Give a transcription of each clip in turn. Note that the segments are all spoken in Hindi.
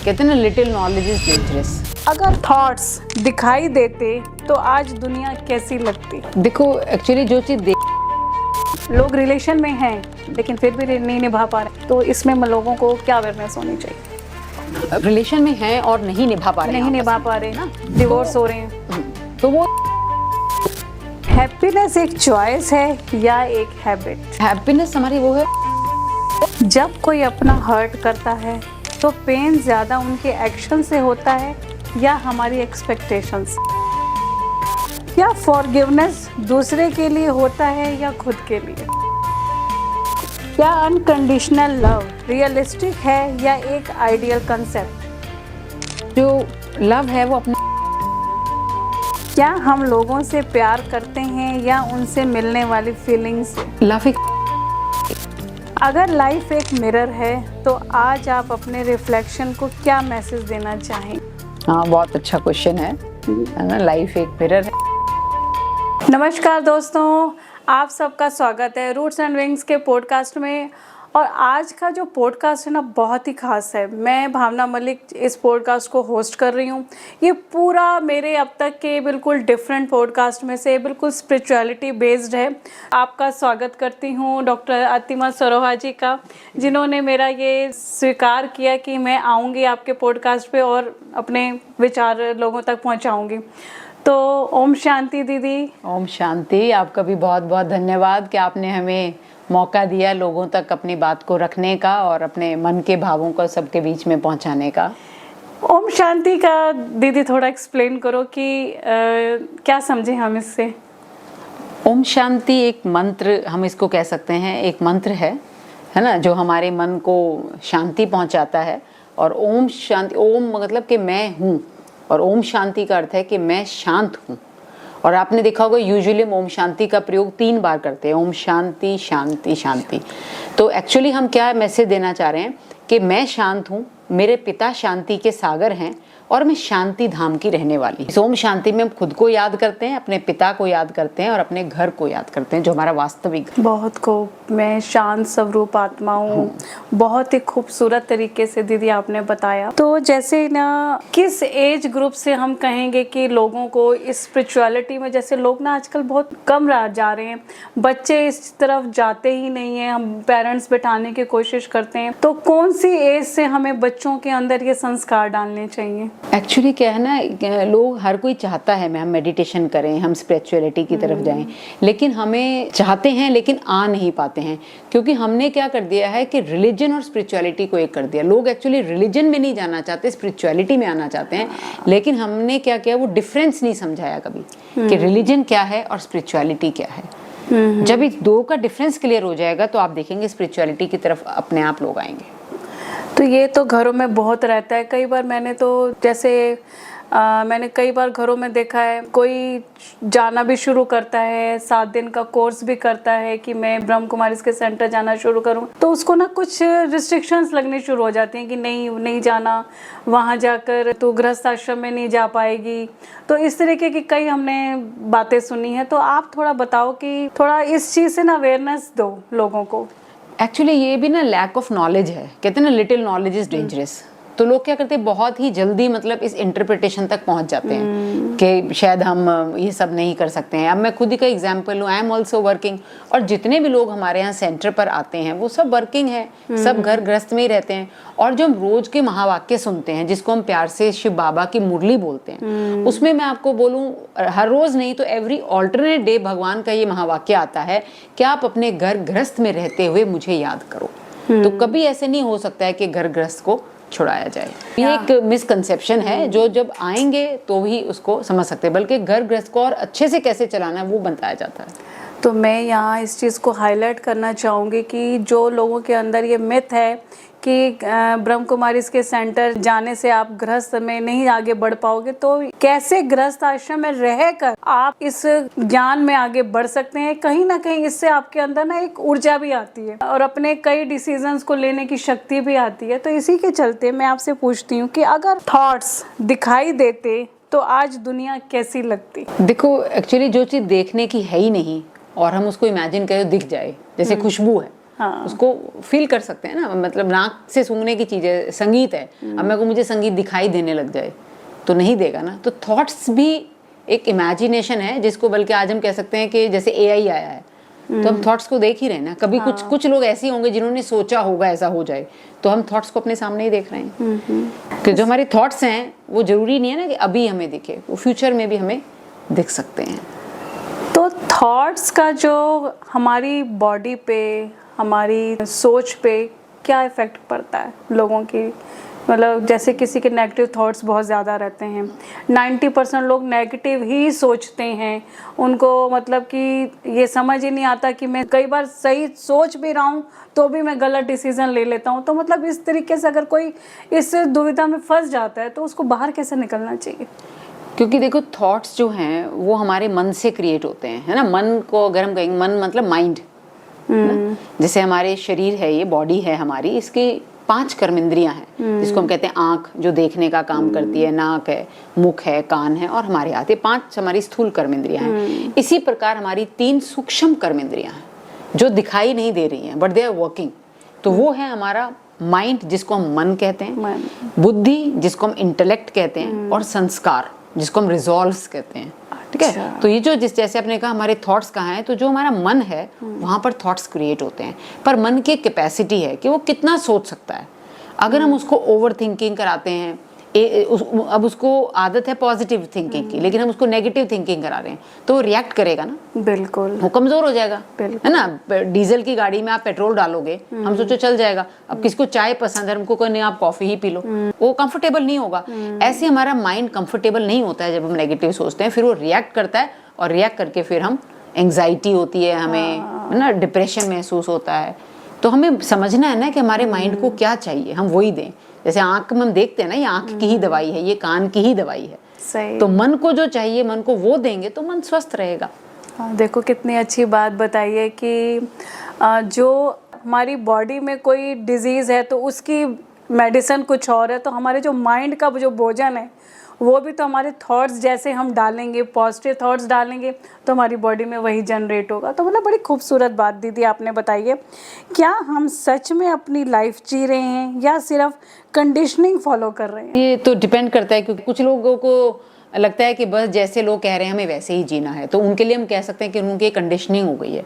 कहते हैं ना, लिटिल नॉलेज इज डेंजरस। अगर थॉट्स दिखाई देते तो आज दुनिया कैसी लगती। देखो एक्चुअली जो चीज़ लोग रिलेशन में हैं लेकिन फिर भी नहीं निभा पा रहे, तो इसमें लोगों को क्या अवेयरनेस होनी चाहिए। रिलेशन में हैं और नहीं निभा पा रहे, नहीं निभा पा रहे ना, डिवोर्स हो रहे हैं, तो वो हैप्पीनेस एक चॉइस है या एक हैबिट। हैप्पीनेस हमारी वो है। जब कोई अपना हर्ट करता है तो पेन ज़्यादा उनके एक्शन से होता है या हमारी एक्सपेक्टेशंस। क्या फॉरगिवनेस दूसरे के लिए होता है या खुद के लिए। क्या अनकंडीशनल लव रियलिस्टिक है या एक आइडियल कंसेप्ट। जो लव है वो अपना। क्या हम लोगों से प्यार करते हैं या उनसे मिलने वाली फीलिंग्स से। लव एक अगर लाइफ एक मिरर है तो आज आप अपने रिफ्लेक्शन को क्या मैसेज देना चाहें। हाँ, बहुत अच्छा क्वेश्चन है ना। लाइफ एक मिरर है। नमस्कार दोस्तों, आप सबका स्वागत है रूट्स एंड विंग्स के पॉडकास्ट में। और आज का जो पॉडकास्ट है ना, बहुत ही खास है। मैं भावना मलिक इस पॉडकास्ट को होस्ट कर रही हूँ। ये पूरा मेरे अब तक के बिल्कुल डिफरेंट पॉडकास्ट में से बिल्कुल स्पिरिचुअलिटी बेस्ड है। आपका स्वागत करती हूँ डॉक्टर अतिमा सरोहा जी का, जिन्होंने मेरा ये स्वीकार किया कि मैं आऊँगी आपके पॉडकास्ट पे और अपने विचार लोगों तक पहुँचाऊँगी। तो ओम शांति दीदी। ओम शांति। आपका भी बहुत बहुत धन्यवाद कि आपने हमें मौका दिया लोगों तक अपनी बात को रखने का और अपने मन के भावों को सबके बीच में पहुंचाने का। ओम शांति का दीदी थोड़ा एक्सप्लेन करो कि क्या समझे हम इससे। ओम शांति एक मंत्र, हम इसको कह सकते हैं, एक मंत्र है ना, जो हमारे मन को शांति पहुंचाता है। और ओम शांति, ओम मतलब कि मैं हूँ, और ओम शांति का अर्थ है कि मैं शांत हूँ। और आपने देखा होगा यूजुअली हम ओम शांति का प्रयोग 3 बार करते हैं, ओम शांति शांति शांति। तो एक्चुअली हम क्या मैसेज देना चाह रहे हैं कि मैं शांत हूँ, मेरे पिता शांति के सागर हैं और मैं शांति धाम की रहने वाली। इस ओम शांति में हम खुद को याद करते हैं, अपने पिता को याद करते हैं और अपने घर को याद करते हैं, जो हमारा वास्तविक। बहुत खूब। मैं शांत स्वरूप आत्मा हूँ। बहुत ही खूबसूरत तरीके से दीदी आपने बताया। तो जैसे ना, किस एज ग्रुप से हम कहेंगे कि लोगों को इस स्पिरिचुअलिटी में, जैसे लोग ना आजकल बहुत कम जा रहे हैं, बच्चे इस तरफ जाते ही नहीं हैं, हम पेरेंट्स बिठाने की कोशिश करते हैं, तो कौन सी एज से हमें बच्चों के अंदर ये संस्कार डालने चाहिए। एक्चुअली क्या है ना, लोग, हर कोई चाहता है हम मेडिटेशन करें, हम स्पिरिचुअलिटी की तरफ जाएं, लेकिन हमें चाहते हैं लेकिन आ नहीं पाते हैं, क्योंकि हमने क्या कर दिया है कि रिलीजन और स्पिरिचुअलिटी को एक कर दिया। लोग एक्चुअली रिलीजन में नहीं जाना चाहते, स्पिरिचुअलिटी में आना चाहते हैं, लेकिन हमने क्या किया, वो डिफरेंस नहीं समझाया कभी कि रिलीजन क्या है और स्पिरिचुअलिटी क्या है। जब इस दो का डिफरेंस क्लियर हो जाएगा तो आप देखेंगे स्पिरिचुअलिटी की तरफ अपने आप लोग आएंगे। तो ये तो घरों में बहुत रहता है। कई बार मैंने तो जैसे मैंने कई बार घरों में देखा है, कोई जाना भी शुरू करता है, 7 दिन का कोर्स भी करता है कि मैं ब्रह्म कुमारी के सेंटर जाना शुरू करूं, तो उसको ना कुछ रिस्ट्रिक्शंस लगनी शुरू हो जाती हैं कि नहीं जाना, वहां जाकर तो गृहस्थ आश्रम में नहीं जा पाएगी। तो इस तरीके की कई हमने बातें सुनी है। तो आप थोड़ा बताओ कि थोड़ा इस चीज़ से ना अवेयरनेस दो लोगों को। एक्चुअली ये भी ना लैक ऑफ नॉलेज है। कहते हैं ना, लिटिल नॉलेज इज डेंजरस। तो लोग क्या करते हैं, बहुत ही जल्दी मतलब इस इंटरप्रिटेशन तक पहुंच जाते हैं कि शायद हम ये सब नहीं कर सकते हैं। अब मैं खुद ही का एग्जांपल हूँ, आई एम ऑल्सो वर्किंग, और जितने भी लोग हमारे यहाँ सेंटर पर आते हैं वो सब वर्किंग है, सब घर गृहस्थ में ही रहते हैं। और जो हम रोज के महावाक्य सुनते हैं, जिसको हम प्यार से शिव बाबा की मुरली बोलते हैं, उसमें मैं आपको बोलूँ, हर रोज नहीं तो एवरी ऑल्टरनेट डे भगवान का ये महावाक्य आता है कि आप अपने घर गृहस्थ में रहते हुए मुझे याद करो। तो कभी ऐसे नहीं हो सकता है कि घर गृहस्थ को छुड़ाया जाए। ये एक मिसकंसेप्शन है, जो जब आएंगे तो ही उसको समझ सकते हैं, बल्कि घर गृहस्थ को और अच्छे से कैसे चलाना है वो बताया जाता है। तो मैं यहाँ इस चीज़ को हाईलाइट करना चाहूँगी कि जो लोगों के अंदर ये मिथ है कि ब्रह्म कुमारी के सेंटर जाने से आप गृहस्थ में नहीं आगे बढ़ पाओगे, तो कैसे गृहस्थ आश्रम में रहकर आप इस ज्ञान में आगे बढ़ सकते हैं। कहीं ना कहीं इससे आपके अंदर ना एक ऊर्जा भी आती है और अपने कई डिसीजंस को लेने की शक्ति भी आती है। तो इसी के चलते मैं आपसे पूछती हूँ कि अगर थॉट्स दिखाई देते तो आज दुनिया कैसी लगती। देखो एक्चुअली जो चीज़ देखने की है ही नहीं और हम उसको इमेजिन करें दिख जाए, जैसे खुशबू है, उसको फील कर सकते हैं ना, मतलब नाक से सूंघने की चीज़ है, संगीत है। अब मेरे को मुझे संगीत दिखाई देने लग जाए तो नहीं देगा ना। तो थॉट्स भी एक इमेजिनेशन है, जिसको बल्कि आज हम कह सकते हैं कि जैसे एआई आया है तो हम थॉट्स को देख ही रहे हैं ना। कभी कुछ लोग ऐसे होंगे जिन्होंने सोचा होगा ऐसा हो जाए, तो हम थॉट्स को अपने सामने ही देख रहे हैं। कि जो हमारे थॉट्स हैं वो जरूरी नहीं है ना कि अभी हमें दिखे, वो फ्यूचर में भी हमें दिख सकते हैं। तो थॉट्स का जो हमारी बॉडी पे, हमारी सोच पे क्या इफ़ेक्ट पड़ता है लोगों की? मतलब जैसे किसी के नेगेटिव थॉट्स बहुत ज़्यादा रहते हैं, 90% लोग नेगेटिव ही सोचते हैं। उनको मतलब कि ये समझ ही नहीं आता कि मैं कई बार सही सोच भी रहा हूँ तो भी मैं गलत डिसीजन ले लेता हूँ। तो मतलब इस तरीके से अगर कोई इस दुविधा में फंस जाता है तो उसको बाहर कैसे निकलना चाहिए? क्योंकि देखो थॉट्स जो हैं वो हमारे मन से क्रिएट होते हैं, है ना। मन को अगर हम कहेंगे, मन मतलब माइंड, जैसे हमारे शरीर है, ये बॉडी है हमारी, इसकी 5 कर्मेंद्रियां हैं, जिसको हम कहते हैं आँख जो देखने का काम करती है, नाक है, मुख है, कान है और हमारे हाथ। ये 5 हमारी स्थूल कर्मेंद्रियां हैं। इसी प्रकार हमारी 3 सूक्ष्म कर्मेंद्रियां हैं जो दिखाई नहीं दे रही हैं, बट दे आर वर्किंग। तो वो है हमारा माइंड, जिसको हम मन कहते हैं, बुद्धि जिसको हम इंटेलेक्ट कहते हैं, और संस्कार जिसको हम रिजॉल्व्स कहते हैं। ठीक है। तो ये जो जैसे आपने कहा हमारे थॉट्स कहाँ हैं, तो जो हमारा मन है वहाँ पर थॉट्स क्रिएट होते हैं। पर मन की कैपेसिटी है कि वो कितना सोच सकता है। अगर हम उसको ओवर थिंकिंग कराते हैं, अब उसको आदत है पॉजिटिव थिंकिंग की, लेकिन हम उसको नेगेटिव थिंकिंग करा रहे हैं, तो वो रिएक्ट करेगा ना, बिल्कुल वो कमजोर हो जाएगा, है ना। डीजल की गाड़ी में आप पेट्रोल डालोगे, हम सोचो चल जाएगा। अब किसी को चाय पसंद है, हमको नहीं आप कॉफी ही पी लो, वो कंफर्टेबल नहीं होगा। ऐसे हमारा माइंड कंफर्टेबल नहीं होता है जब हम नेगेटिव सोचते हैं, फिर वो रिएक्ट करता है, और रिएक्ट करके फिर हम एंग्जाइटी होती है हमें, है ना, डिप्रेशन महसूस होता है। तो हमें समझना है ना कि हमारे माइंड को क्या चाहिए, हम वही दें। जैसे आंख में हम देखते हैं ना, ये आंख की ही दवाई है, ये कान की ही दवाई है। सही। तो मन को जो चाहिए, मन को वो देंगे तो मन स्वस्थ रहेगा। देखो कितनी अच्छी बात बताई है कि जो हमारी बॉडी में कोई डिजीज़ है तो उसकी मेडिसिन कुछ और है, तो हमारे जो माइंड का जो भोजन है वो भी तो हमारे थॉट्स जैसे हम डालेंगे, पॉजिटिव थॉट्स डालेंगे तो हमारी बॉडी में वही जनरेट होगा। तो मतलब बड़ी खूबसूरत बात दीदी आपने बताई है। क्या हम सच में अपनी लाइफ जी रहे हैं या सिर्फ कंडीशनिंग फॉलो कर रहे हैं? ये तो डिपेंड करता है, क्योंकि कुछ लोगों को लगता है कि बस जैसे लोग कह रहे हैं हमें वैसे ही जीना है, तो उनके लिए हम कह सकते हैं कि उनकी कंडीशनिंग हो गई है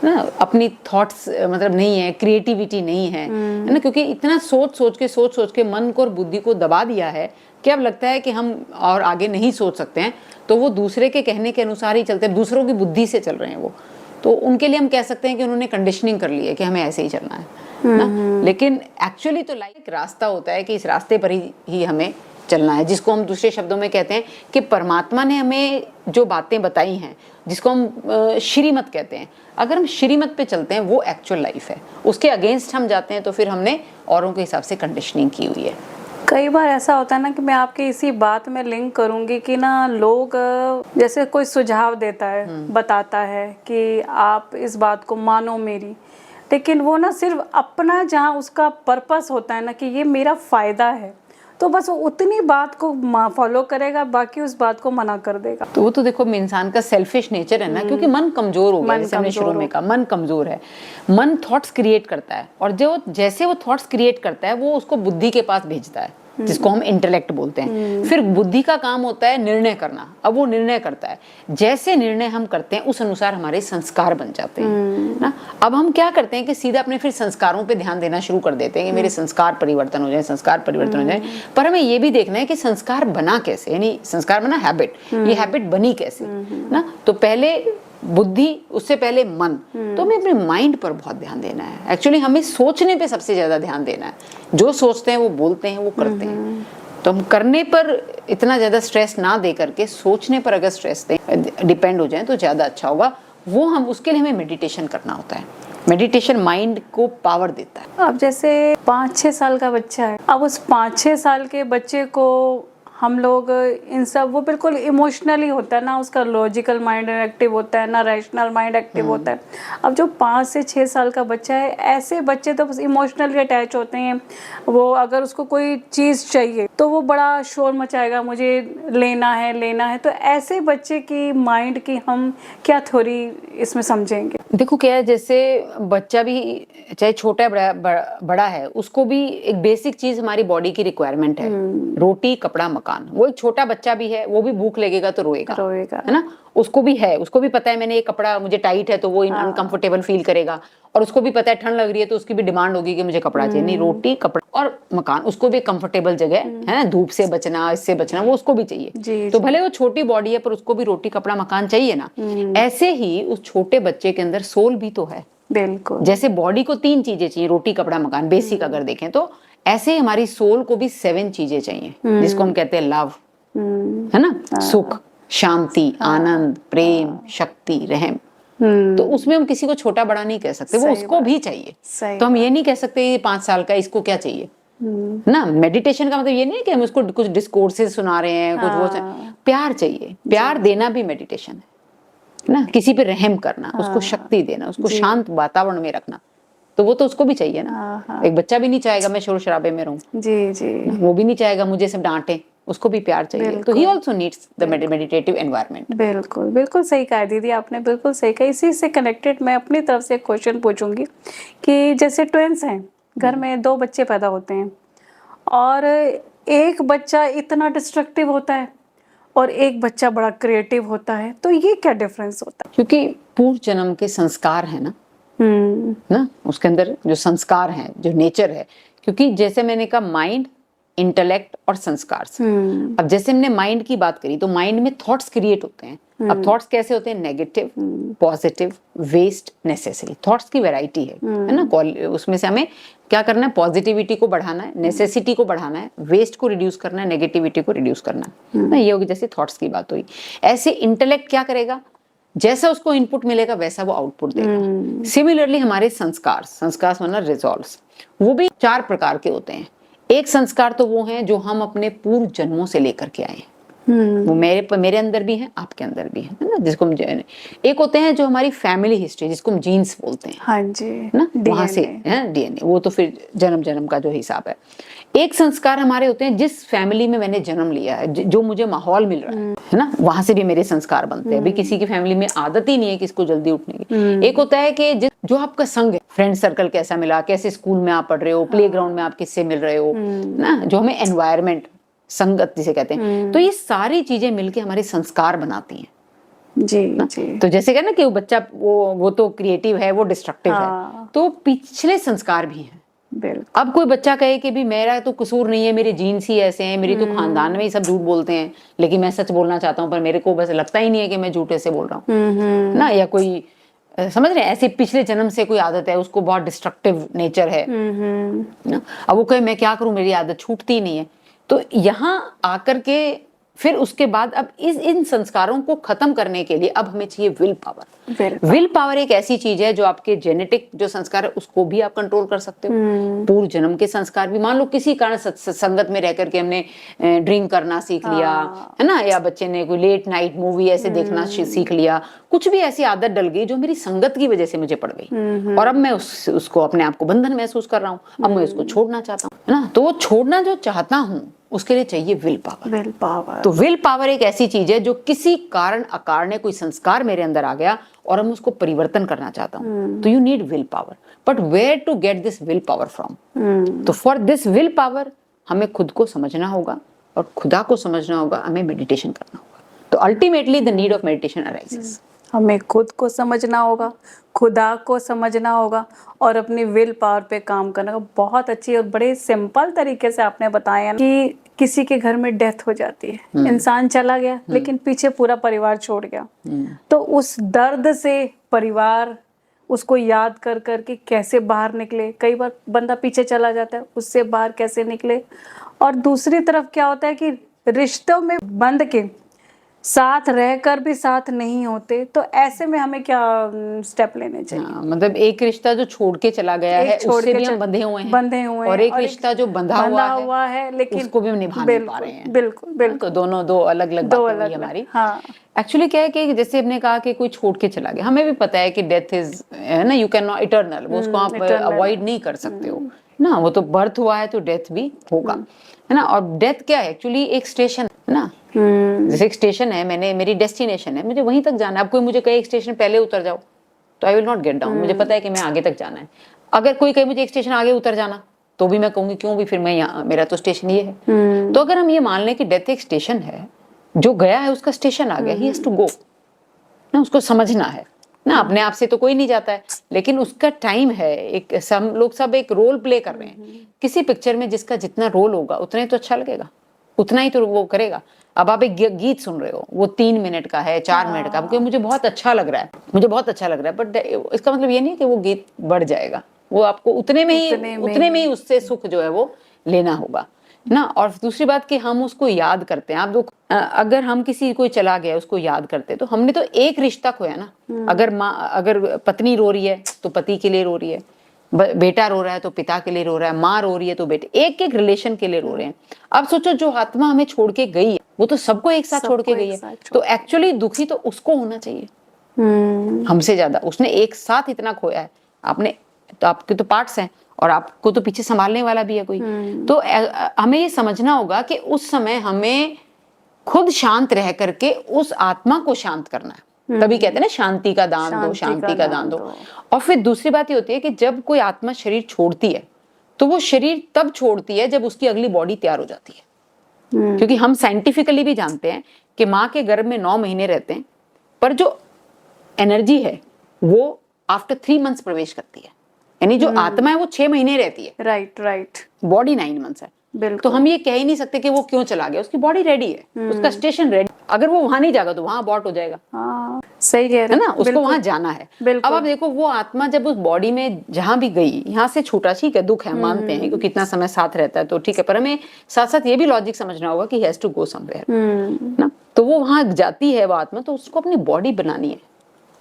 ना, अपनी थॉट्स मतलब नहीं है, क्रिएटिविटी नहीं है ना, क्योंकि इतना सोच सोच के मन को और बुद्धि को दबा दिया है कि अब लगता है कि हम और आगे नहीं सोच सकते हैं, तो वो दूसरे के कहने के अनुसार ही चलते हैं, दूसरों की बुद्धि से चल रहे हैं वो। तो उनके लिए हम कह सकते हैं कि उन्होंने कंडीशनिंग कर ली है कि हमें ऐसे ही चलना है ना। लेकिन एक्चुअली तो लाइफ एक रास्ता होता है कि इस रास्ते पर ही हमें चलना है, जिसको हम दूसरे शब्दों में कहते हैं कि परमात्मा ने हमें जो बातें बताई हैं, जिसको हम श्रीमत कहते हैं, अगर हम श्रीमत पे चलते हैं वो एक्चुअल लाइफ है। उसके अगेंस्ट हम जाते हैं तो फिर हमने औरों के हिसाब से कंडीशनिंग की हुई है। कई बार ऐसा होता है ना कि मैं आपके इसी बात में लिंक करूंगी कि ना लोग जैसे कोई सुझाव देता है, बताता है कि आप इस बात को मानो मेरी, लेकिन वो ना सिर्फ अपना जहाँ उसका पर्पस होता है ना कि ये मेरा फ़ायदा है, तो बस वो उतनी बात को फॉलो करेगा, बाकी उस बात को मना कर देगा। तो वो तो देखो इंसान का सेल्फिश नेचर है ना, क्योंकि मन कमजोर हो गया, जैसे हमने शुरू में कहा मन कमजोर है। मन थॉट्स क्रिएट करता है, और जो जैसे वो थॉट्स क्रिएट करता है वो उसको बुद्धि के पास भेजता है, जिसको हम इंटेलेक्ट बोलते हैं। फिर बुद्धि का काम होता है निर्णय करना। अब वो निर्णय करता है, जैसे निर्णय हम करते हैं उस अनुसार हमारे संस्कार बन जाते हैं ना। अब हम क्या करते हैं कि सीधा अपने फिर संस्कारों पे ध्यान देना शुरू कर देते हैं कि मेरे संस्कार परिवर्तन हो जाए, संस्कार परिवर्तन हो जाए। पर हमें ये भी देखना है कि संस्कार बना कैसे, यानी संस्कार बना हैबिट, ये हैबिट बनी कैसे ना। तो पहले बुद्धि, उससे पहले मन। तो हमें अपने माइंड पर बहुत ध्यान देना है। एक्चुअली हमें सोचने पे सबसे ज्यादा ध्यान देना है। जो सोचते हैं वो बोलते हैं, वो करते हैं। तो हम करने पर इतना ज्यादा स्ट्रेस ना दे करके सोचने पर अगर स्ट्रेस दें, डिपेंड हो जाए तो ज्यादा अच्छा होगा। वो हम उसके लिए हमें मेडिटेशन करना होता है। मेडिटेशन माइंड को पावर देता है। अब जैसे 5-6 साल का बच्चा है, अब उस 5-6 साल के बच्चे को हम लोग इन सब, वो बिल्कुल इमोशनली होता है ना, उसका लॉजिकल माइंड एक्टिव होता है ना रैशनल माइंड एक्टिव होता है। अब जो 5 से 6 साल का बच्चा है, ऐसे बच्चे तो बस इमोशनली अटैच होते हैं। वो अगर उसको कोई चीज़ चाहिए तो वो बड़ा शोर मचाएगा, मुझे लेना है। तो ऐसे बच्चे की माइंड की हम क्या थ्योरी इसमें समझेंगे? देखो क्या है, जैसे बच्चा भी चाहे छोटा है बड़ा है, उसको भी एक बेसिक चीज हमारी बॉडी की रिक्वायरमेंट है, रोटी कपड़ा मकान। वो एक छोटा बच्चा भी है, वो भी भूख लगेगा तो रोएगा, है ना। उसको भी पता है मैंने ये कपड़ा मुझे टाइट है तो वो अनकंफर्टेबल फील करेगा, और उसको भी पता है ठंड लग रही है तो उसकी भी डिमांड होगी कि मुझे कपड़ा चाहिए। नहीं, रोटी कपड़ा और मकान, उसको भी कंफर्टेबल जगह है ना, धूप से बचना, इससे बचना, वो उसको भी चाहिए। तो भले वो छोटी बॉडी है पर उसको भी रोटी कपड़ा मकान चाहिए ना। ऐसे ही उस छोटे बच्चे के अंदर सोल भी तो है। बिल्कुल, जैसे जैसे बॉडी को 3 चीजें चाहिए, रोटी कपड़ा मकान, बेसिक अगर देखें तो, ऐसे ही हमारी सोल को भी 7 चीजें चाहिए, जिसको हम कहते हैं लव, है ना, सुख, शांति, आनंद, प्रेम, शक्ति, रहम। तो उसमें हम किसी को छोटा बड़ा नहीं कह सकते, वो उसको भी चाहिए। तो हम ये नहीं कह सकते ये 5 साल का इसको क्या चाहिए ना। मेडिटेशन का मतलब ये नहीं है कि हम उसको कुछ डिस्कोर्सेस सुना रहे हैं, कुछ वो प्यार चाहिए। प्यार देना भी मेडिटेशन है ना, किसी पे रहम करना, उसको शक्ति देना, उसको शांत वातावरण में रखना, तो वो तो उसको भी चाहिए ना। एक बच्चा भी नहीं चाहेगा मैं शोर शराबे में रहूं, जी, वो भी नहीं चाहेगा मुझे सब डांटे, उसको भी प्यार चाहिए। तो he also needs the meditative environment. बिल्कुल सही कहा दीदी आपने, बिल्कुल सही कहा। इसी से कनेक्टेड मैं अपनी तरफ से एक क्वेश्चन पूछूंगी कि जैसे ट्विंस हैं, घर में 2 बच्चे पैदा होते हैं और एक बच्चा इतना डिस्ट्रक्टिव होता है और एक बच्चा बड़ा क्रिएटिव होता है, तो ये क्या डिफरेंस होता है? क्योंकि पूर्व जन्म के संस्कार है ना, उसके अंदर जो संस्कार हैं, जो नेचर है। क्योंकि जैसे मैंने कहा माइंड, इंटेलेक्ट और संस्कार से। अब जैसे हमने माइंड की बात करी तो माइंड में थॉट्स क्रिएट होते हैं। अब थॉट्स कैसे होते हैं? Negative, positive, waste, necessary. Thoughts की वैरायटी है ना। उसमें से हमें क्या करना है? पॉजिटिविटी को बढ़ाना है, नेसेसिटी को बढ़ाना है, वेस्ट को रिड्यूस करना है, नेगेटिविटी को रिड्यूस करना है ना। ये होगी जैसे थॉट्स की बात हुई। ऐसे इंटेलेक्ट क्या करेगा? जैसा उसको इनपुट मिलेगा वैसा वो आउटपुट देगा। सिमिलरली हमारे संस्कार मतलब रिजॉल्व्स, वो भी 4 प्रकार के होते हैं। एक संस्कार तो वो हैं जो हम अपने पूर्व जन्मों से लेकर के आए हैं, वो मेरे अंदर भी है, आपके अंदर भी है ना, जिसको हम एक होते हैं जो हमारी फैमिली हिस्ट्री, जिसको हम जीन्स बोलते हैं, हाँ जी, ना, वहां से है डीएनए, वो तो फिर जन्म का जो हिसाब है। एक संस्कार हमारे होते हैं जिस फैमिली में मैंने जन्म लिया है, जो मुझे माहौल मिल रहा है ना, वहां से भी मेरे संस्कार बनते हैं। अभी किसी की फैमिली में आदत ही नहीं है किसको जल्दी उठने की। एक होता है कि जो आपका संग है, फ्रेंड सर्कल कैसा मिला, कैसे स्कूल में आप पढ़ रहे हो, प्ले ग्राउंड में आप किससे मिल रहे हो ना, जो हमें एनवायरमेंट, संगत जिसे कहते हैं। तो ये सारी चीजें मिलके हमारे संस्कार बनाती हैं जी। तो जैसे कहना कि वो बच्चा वो तो क्रिएटिव है, वो डिस्ट्रक्टिव है, तो पिछले संस्कार भी हैं। अब कोई बच्चा कहे कि भी मेरा तो कसूर नहीं है, मेरे जीन्स ही ऐसे हैं, मेरी तो खानदान में ही सब झूठ बोलते हैं, लेकिन मैं सच बोलना चाहता हूँ पर मेरे को बस लगता ही नहीं है कि मैं झूठ ऐसे बोल रहा हूँ ना। या कोई समझ रहे हैं, ऐसे पिछले जन्म से कोई आदत है, उसको बहुत डिस्ट्रक्टिव नेचर है ना। अब वो कहे मैं क्या करूं, मेरी आदत छूटती नहीं है। तो यहाँ आकर के फिर उसके बाद अब इन संस्कारों को खत्म करने के लिए अब हमें चाहिए विल पावर। विल पावर एक ऐसी चीज है जो आपके जेनेटिक जो संस्कार है उसको भी आप कंट्रोल कर सकते हो, पूर्व जन्म के संस्कार भी। मान लो किसी कारण संगत में रह करके हमने ड्रिंक करना सीख लिया है ना, या बच्चे ने कोई लेट नाइट मूवी ऐसे देखना सीख लिया, कुछ भी ऐसी आदत डल गई जो मेरी संगत की वजह से मुझे पड़ गई, और अब मैं उसको अपने आप को बंधन महसूस कर रहा हूँ, अब मैं उसको छोड़ना चाहता हूँ, है ना। तो वो छोड़ना जो चाहता हूँ उसके लिए चाहिए विल पावर। तो विल पावर एक ऐसी चीज है जो किसी कारण अकारण कोई संस्कार मेरे अंदर आ गया और हम उसको परिवर्तन करना चाहता हूँ, तो you need will power. But where to get this will power from? तो फॉर दिस विल पावर हमें खुद को समझना होगा, और खुदा को समझना होगा, हमें मेडिटेशन करना होगा। तो ultimately the need of meditation arises. हमें खुद को समझना होगा, खुदा को समझना होगा, और अपनी विल पावर पे काम करना होगा। बहुत अच्छी और बड़े सिंपल तरीके से आपने बताया कि किसी के घर में डेथ हो जाती है, इंसान चला गया लेकिन पीछे पूरा परिवार छोड़ गया, तो उस दर्द से परिवार उसको याद कर करके कैसे बाहर निकले। कई बार बंदा पीछे चला जाता है, उससे बाहर कैसे निकले। और दूसरी तरफ क्या होता है कि रिश्तों में बंध के साथ रहकर भी साथ नहीं होते, तो ऐसे में हमें क्या स्टेप लेने चाहिए? हाँ, मतलब एक रिश्ता जो छोड़ के चला गया है उससे भी हम बंधे हुए हैं, और एक रिश्ता जो बंधा हुआ है लेकिन उसको भी हम निभा नहीं पा रहे हैं। बिल्कुल बिल्कुल, तो दोनों दो अलग अलग बातें हुई हमारी। हाँ, एक्चुअली क्या है कि जैसे हमने कहा कि कोई छोड़ के चला गया, हमें भी पता है कि डेथ इज, है ना, यू कैन नॉट इटर्नल, वो उसको आप अवॉइड नहीं कर सकते हो ना, वो तो बर्थ हुआ है तो डेथ भी होगा, है ना। और डेथ क्या है, एक्चुअली एक स्टेशन है ना, जैसे एक स्टेशन है, मेरी डेस्टिनेशन है, मुझे वहीं तक जाना है। अब कोई मुझे कहे एक स्टेशन पहले उतर जाओ तो I will not get down, मुझे पता है कि मैं आगे तक जाना है। अगर कोई कहे मुझे एक स्टेशन आगे उतर जाना, तो भी मैं कहूंगी क्यों भी, फिर मैं यहाँ, मेरा तो स्टेशन ये है। तो अगर हम ये मान लें कि डेथ एक स्टेशन है, जो गया है उसका स्टेशन आ गया, ही हैज टू गो ना, उसको समझना है ना। अपने आप से तो कोई नहीं जाता है, लेकिन उसका टाइम है। एक हम लोग सब एक रोल प्ले कर रहे हैं किसी पिक्चर में, जिसका जितना रोल होगा उतना ही तो अच्छा लगेगा, उतना ही तो वो करेगा। अब आप एक गीत सुन रहे हो, वो 3 मिनट का है, 4 मिनट का, क्योंकि मुझे बहुत अच्छा लग रहा है, मुझे बहुत अच्छा लग रहा है, बट इसका मतलब ये नहीं है कि वो गीत बढ़ जाएगा, वो आपको उतने में ही उससे सुख जो है वो लेना होगा ना। और दूसरी बात कि हम उसको याद करते हैं। आप लोग अगर हम किसी कोई चला गया उसको याद करते, तो हमने तो एक रिश्ता खोया ना। अगर पत्नी रो रही है तो पति के लिए रो रही है, बेटा रो रहा है तो पिता के लिए रो रहा है, माँ रो रही है तो बेटे, एक एक रिलेशन के लिए रो रहे हैं। अब सोचो जो आत्मा हमें छोड़ के गई है वो तो सबको एक साथ छोड़ के गई है, तो एक्चुअली दुखी तो उसको होना चाहिए हमसे ज्यादा। उसने एक साथ इतना खोया है, आपने तो, आपके तो पार्ट्स हैं और आपको तो पीछे संभालने वाला भी है कोई। तो हमें ये समझना होगा कि उस समय हमें खुद शांत रह करके उस आत्मा को शांत करना है। तभी कहते हैं ना, शांति का दान दो, शांति का दान दो। और फिर दूसरी बात ये होती है कि जब कोई आत्मा शरीर छोड़ती है, तो वो शरीर तब छोड़ती है जब उसकी अगली बॉडी तैयार हो जाती है। क्योंकि हम साइंटिफिकली भी जानते हैं कि माँ के गर्भ में 9 महीने रहते हैं, पर जो एनर्जी है वो आफ्टर 3 मंथ्स प्रवेश करती है, यानी जो आत्मा है वो 6 महीने रहती है। राइट। बॉडी 9 मंथ्स है। तो हम ये कह ही नहीं सकते कि वो क्यों चला गया, उसकी बॉडी रेडी है, उसका स्टेशन रेडी। अगर वो वहां नहीं जाएगा तो वहां अबॉर्ट हो जाएगा। सही कह रहे है ना, उसको वहां जाना है। अब आप देखो, वो आत्मा जब उस बॉडी में जहां भी गई, यहाँ से छूटा, ठीक है, दुख है, मानते हैं क्योंकि कितना समय साथ रहता है तो ठीक है, पर हमें साथ साथ ये भी लॉजिक समझना होगा कि हैज टू गो समवेयर ना। तो वो वहां जाती है वो आत्मा, तो उसको अपनी बॉडी बनानी है,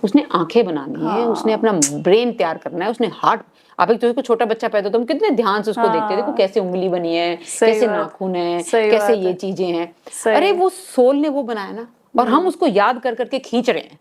उसने आंखें बनानी है, उसने अपना ब्रेन तैयार करना है, उसने हार्ट। आप एक तो छोटा बच्चा पैदा तो हम कितने ध्यान से उसको देखते हैं, देखो कैसे उंगली बनी है, कैसे नाखून है, कैसे ये चीजें हैं। अरे वो सोल ने वो बनाया ना, और हम उसको याद कर करके खींच रहे हैं।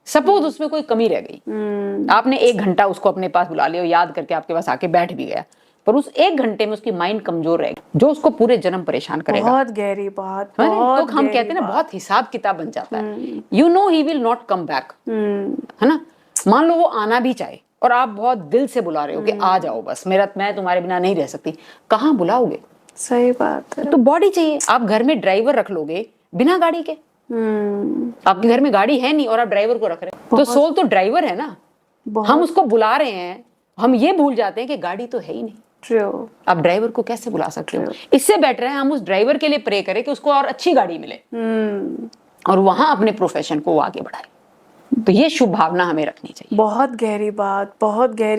सपोज उसमें कोई कमी रह गई, आपने 1 घंटा उसको अपने पास बुला लिया, याद करके आपके पास आके बैठ भी गया, पर उस 1 घंटे में उसकी माइंड कमजोर रहेगी, जो उसको पूरे जन्म परेशान करेगा। बहुत गहरी बात, तो हम कहते हैं ना, बहुत हिसाब किताब बन जाता है। You know he will not come back, है ना। मान लो वो आना भी चाहे और आप बहुत दिल से बुला रहे हो कि आ जाओ बस, मैं तुम्हारे बिना नहीं रह सकती, कहाँ बुलाओगे? सही बात है। तो बॉडी चाहिए। आप घर में ड्राइवर रख लोगे बिना गाड़ी के, आपके घर में गाड़ी है नहीं और आप ड्राइवर को रख रहे हैं, तो सोल तो ड्राइवर है ना, हम उसको बुला रहे हैं, हम ये भूल जाते हैं कि गाड़ी तो है ही नहीं। ट्रू। आप ड्राइवर को कैसे बुला सकते हो? इससे बेटर है हम उस ड्राइवर के लिए प्रे करें कि उसको और अच्छी गाड़ी मिले और वहां अपने प्रोफेशन को आगे बढ़ाए। तो ये शुभ भावना हमें रखनी चाहिए। बहुत गहरी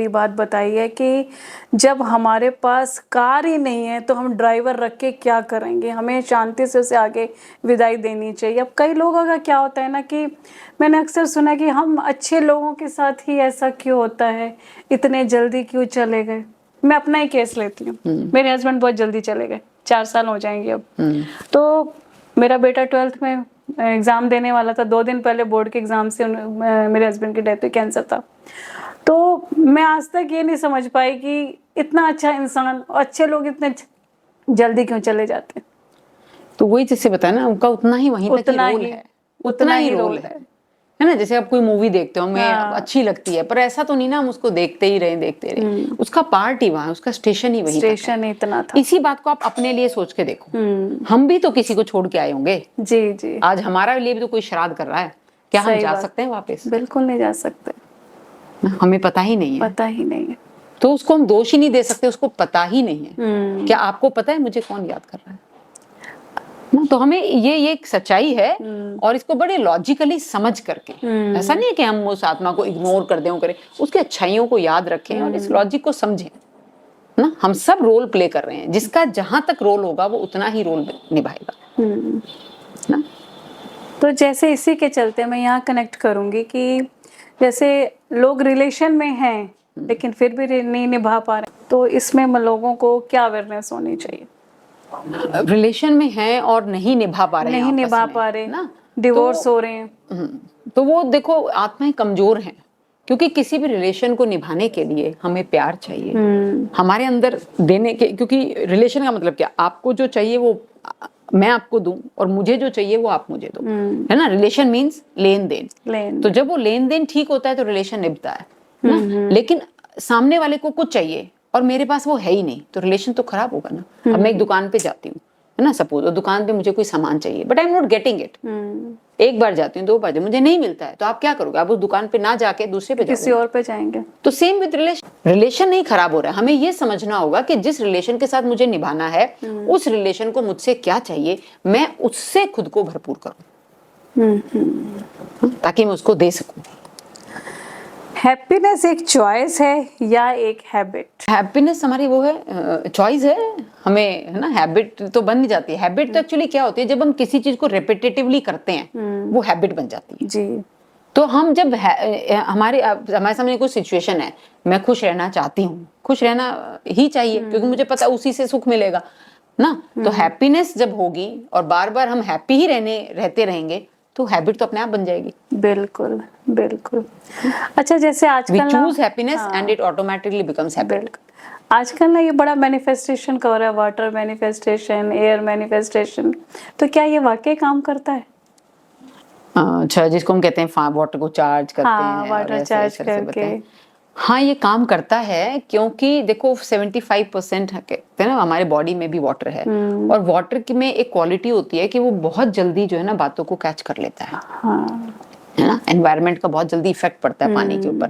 बात बताई है कि जब हमारे पास कार ही नहीं है तो हम ड्राइवर रख के क्या करेंगे, हमें शांति से उसे आगे विदाई देनी चाहिए। अब कई लोगों का क्या होता है ना, कि मैंने अक्सर सुना कि हम अच्छे लोगों के साथ ही ऐसा क्यों होता है, इतने जल्दी क्यों चले गए। मैं अपना ही केस लेती हूँ, मेरे हस्बैंड बहुत जल्दी चले गए, 4 साल हो जाएंगे अब। तो मेरा बेटा 12th में एग्ज़ाम देने वाला था, 2 दिन पहले बोर्ड के एग्ज़ाम से मेरे हस्बैंड की डेथ हुई, कैंसर था। तो मैं आज तक ये नहीं समझ पाई कि इतना अच्छा इंसान, अच्छे लोग इतने जल्दी क्यों चले जाते हैं। तो वही जैसे बताया ना, उनका उतना ही वहीं तक रोल है, उतना ही रोल है ना। जैसे आप कोई मूवी देखते हो, हमें अच्छी लगती है, पर ऐसा तो नहीं ना हम उसको देखते ही रहे, उसका पार्ट ही वहाँ, उसका स्टेशन ही वही, स्टेशन ही इतना था। इसी बात को आप अपने लिए सोच के देखो, हम भी तो किसी को छोड़ के आए होंगे। जी। आज हमारा लिए भी तो कोई श्राद्ध कर रहा है, क्या हम जा सकते हैं वापस? बिल्कुल नहीं जा सकते, हमें पता ही नहीं है। तो उसको हम दोष ही नहीं दे सकते, उसको पता ही नहीं है। क्या आपको पता है मुझे कौन याद कर रहा है ना? तो हमें ये एक सच्चाई है, और इसको बड़े लॉजिकली समझ करके, ऐसा नहीं है कि हम उस आत्मा को इग्नोर कर दें, करें, उसकी अच्छाइयों को याद रखें और इस लॉजिक को समझें ना। हम सब रोल प्ले कर रहे हैं, जिसका जहां तक रोल होगा वो उतना ही रोल निभाएगा ना। तो जैसे इसी के चलते मैं यहाँ कनेक्ट करूँगी कि जैसे लोग रिलेशन में हैं लेकिन फिर भी नहीं निभा पा रहे, तो इसमें लोगों को क्या अवेयरनेस होनी चाहिए? रिलेशन में हैं और नहीं निभा पा रहे हैं, नहीं आपस निभा में, पा रहे ना, डिवोर्स हो रहे हैं। तो वो देखो आत्माएं कमजोर हैं, क्योंकि किसी भी रिलेशन को निभाने के लिए हमें प्यार चाहिए हमारे अंदर देने के, क्योंकि रिलेशन का मतलब क्या, आपको जो चाहिए वो मैं आपको दूं और मुझे जो चाहिए वो आप मुझे दो, है ना। रिलेशन मीन्स लेन देन। तो जब वो लेन देन ठीक होता है तो रिलेशन निभता है ना। लेकिन सामने वाले को कुछ चाहिए और मेरे पास वो है ही नहीं, तो रिलेशन तो खराब होगा ना। अब मैं एक दुकान पे जाती हूँ, है ना, सपोज, और दुकान पे मुझे कोई सामान चाहिए but I am not getting it. एक बार जाती हूँ, 2 बार मुझे नहीं मिलता है, तो आप क्या करोगे? आप उस दुकान पे ना जाके दूसरे पे किसी और पे जाएंगे। तो सेम विद रिलेशन, रिलेशन नहीं खराब हो रहा है। हमें ये समझना होगा कि जिस रिलेशन के साथ मुझे निभाना है उस रिलेशन को मुझसे क्या चाहिए, मैं उससे खुद को भरपूर करूँ ताकि मैं उसको दे सकूं। हैप्पीनेस एक चॉइस है या एक हैबिट? हैप्पीनेस हमारी वो है, चॉइस है हमें, है ना। हैबिट तो बन नहीं जाती है। हैबिट तो एक्चुअली क्या होती है, जब हम किसी चीज को रेपिटेटिवली करते हैं वो हैबिट बन जाती है जी। तो हम जब हमारे सामने कोई सिचुएशन है, मैं खुश रहना चाहती हूँ, खुश रहना ही चाहिए क्योंकि मुझे पता उसी से सुख मिलेगा ना। तो हैप्पीनेस जब होगी और बार बार हम हैप्पी ही रहते रहेंगे तो हैबिट तो अपने आप बन जाएगी। बिल्कुल बिल्कुल। अच्छा, जैसे आजकल We choose happiness and it automatically becomes habit। आजकल ना ये बड़ा मैनिफेस्टेशन का हो रहा है, वाटर मैनिफेस्टेशन, एयर मैनिफेस्टेशन, तो क्या ये वाकई काम करता है? अच्छा, जिसको हम कहते हैं वाटर को चार्ज करते हैं, वाटर चार्ज करके, हाँ ये काम करता है क्योंकि देखो 75% कहते हैं ना हमारे बॉडी में भी वाटर है और वाटर की में एक क्वालिटी होती है कि वो बहुत जल्दी जो है ना बातों को कैच कर लेता है। है ना, एनवायरनमेंट का बहुत जल्दी इफेक्ट पड़ता है पानी के ऊपर।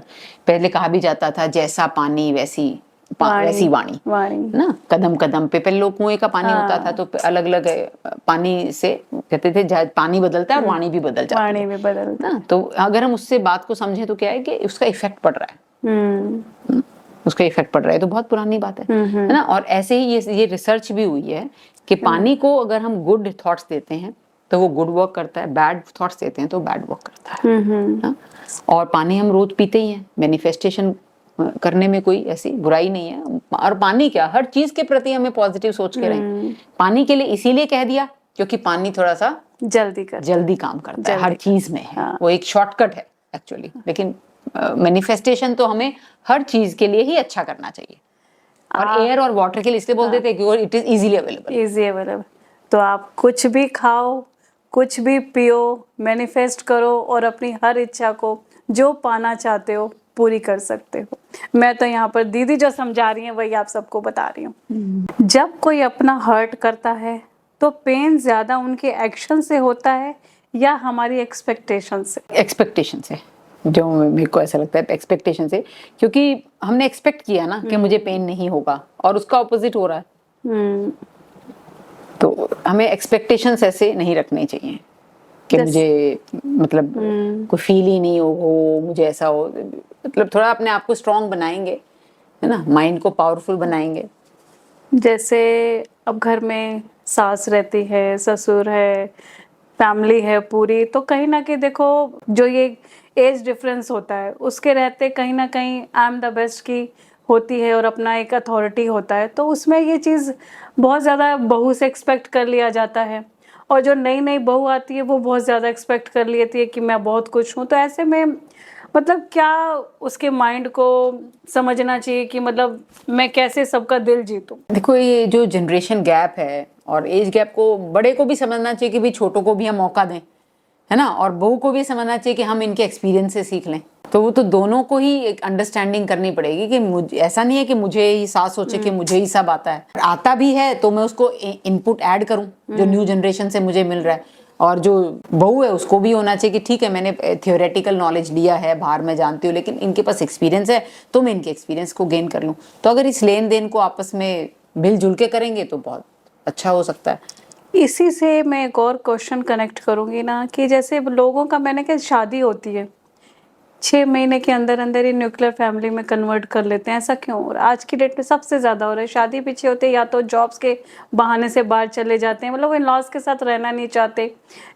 पहले कहा भी जाता था जैसा पानी वैसी वाणी ना, कदम कदम पे पहले लोग कुएं का पानी होता था तो अलग अलग पानी से कहते थे पानी बदलता है और वाणी भी बदल जाती है ना। तो अगर हम उससे बात को समझे तो क्या है कि उसका इफेक्ट पड़ रहा है, उसका इफेक्ट पड़ रहा है, तो बहुत पुरानी बात है ना। और ऐसे ही ये रिसर्च भी हुई है कि पानी को अगर हम गुड थॉट्स देते हैं तो वो गुड वर्क करता है, बैड थॉट्स देते हैं तो बैड वर्क करता है। और पानी हम रोज पीते ही हैं, मैनिफेस्टेशन करने में कोई ऐसी बुराई नहीं है। और पानी क्या, हर चीज के प्रति हमें पॉजिटिव सोच के रहें। पानी के लिए इसीलिए कह दिया क्योंकि पानी थोड़ा सा जल्दी काम करता है, हर चीज में है। वो एक शॉर्टकट है एक्चुअली, लेकिन मैनिफेस्टेशन तो हमें हर चीज के लिए ही अच्छा करना चाहिए। और एयर और वाटर के लिए इसलिए बोल देते हैं कि इट इज इजीली अवेलेबल। तो आप कुछ भी खाओ, कुछ भी पियो, मैनिफेस्ट करो और अपनी हर इच्छा को जो पाना चाहते हो पूरी कर सकते हो। मैं तो यहाँ पर दीदी जो समझा रही हैं वही आप सबको बता रही हूँ। जब कोई अपना हर्ट करता है तो पेन ज्यादा उनके एक्शन से होता है या हमारी एक्सपेक्टेशन से? एक्सपेक्टेशन से, जो मेरे को ऐसा लगता है एक्सपेक्टेशन से, क्योंकि हमने एक्सपेक्ट किया ना कि मुझे पेन नहीं होगा और उसका ऑपोजिट हो रहा है। तो हमें एक्सपेक्टेशंस ऐसे नहीं रखने चाहिए कि मुझे मतलब कोई फील ही नहीं हो, मुझे ऐसा हो। मतलब थोड़ा अपने आप को स्ट्रांग बनाएंगे, है ना, माइंड को पावरफुल बनाएंगे। जैसे अब घर में सास रहती है, ससुर है, फैमिली है पूरी, तो कहीं ना कहीं देखो जो ये एज डिफरेंस होता है उसके रहते कहीं ना कहीं आई एम द बेस्ट की होती है और अपना एक अथॉरिटी होता है, तो उसमें ये चीज़ बहुत ज़्यादा बहू से एक्सपेक्ट कर लिया जाता है। और जो नई नई बहू आती है वो बहुत ज़्यादा एक्सपेक्ट कर लेती है कि मैं बहुत कुछ हूँ। तो ऐसे में मतलब क्या उसके माइंड को समझना चाहिए कि मतलब मैं कैसे सबका दिल जीतूं? देखो ये जो जनरेशन गैप है और एज गैप को बड़े को भी समझना चाहिए कि भाई छोटों को भी हम मौका दें, है ना, और बहू को भी समझना चाहिए कि हम इनके एक्सपीरियंस से सीख लें। तो वो तो दोनों को ही एक अंडरस्टैंडिंग करनी पड़ेगी कि मुझे ऐसा नहीं है कि मुझे ही सास सोचे कि मुझे ही सब आता है। आता भी है तो मैं उसको इनपुट ऐड करूं जो न्यू जनरेशन से मुझे मिल रहा है। और जो बहू है उसको भी होना चाहिए कि ठीक है मैंने थियोरेटिकल नॉलेज लिया है, बाहर मैं जानती हूँ, लेकिन इनके पास एक्सपीरियंस है तो मैं इनके एक्सपीरियंस को गेन कर लूँ। तो अगर इस लेन देन को आपस में मिलजुल के करेंगे तो बहुत अच्छा हो सकता है। इसी से मैं एक और क्वेश्चन कनेक्ट करूँगी ना कि जैसे लोगों का, मैंने कहा शादी होती है, 6 महीने के अंदर अंदर ही न्यूक्लियर फैमिली में कन्वर्ट कर लेते हैं, ऐसा क्यों? और आज की डेट में सबसे ज़्यादा हो रहा है। शादी पीछे होते या तो जॉब्स के बहाने से बाहर चले जाते हैं, मतलब इन लॉज के साथ रहना नहीं चाहते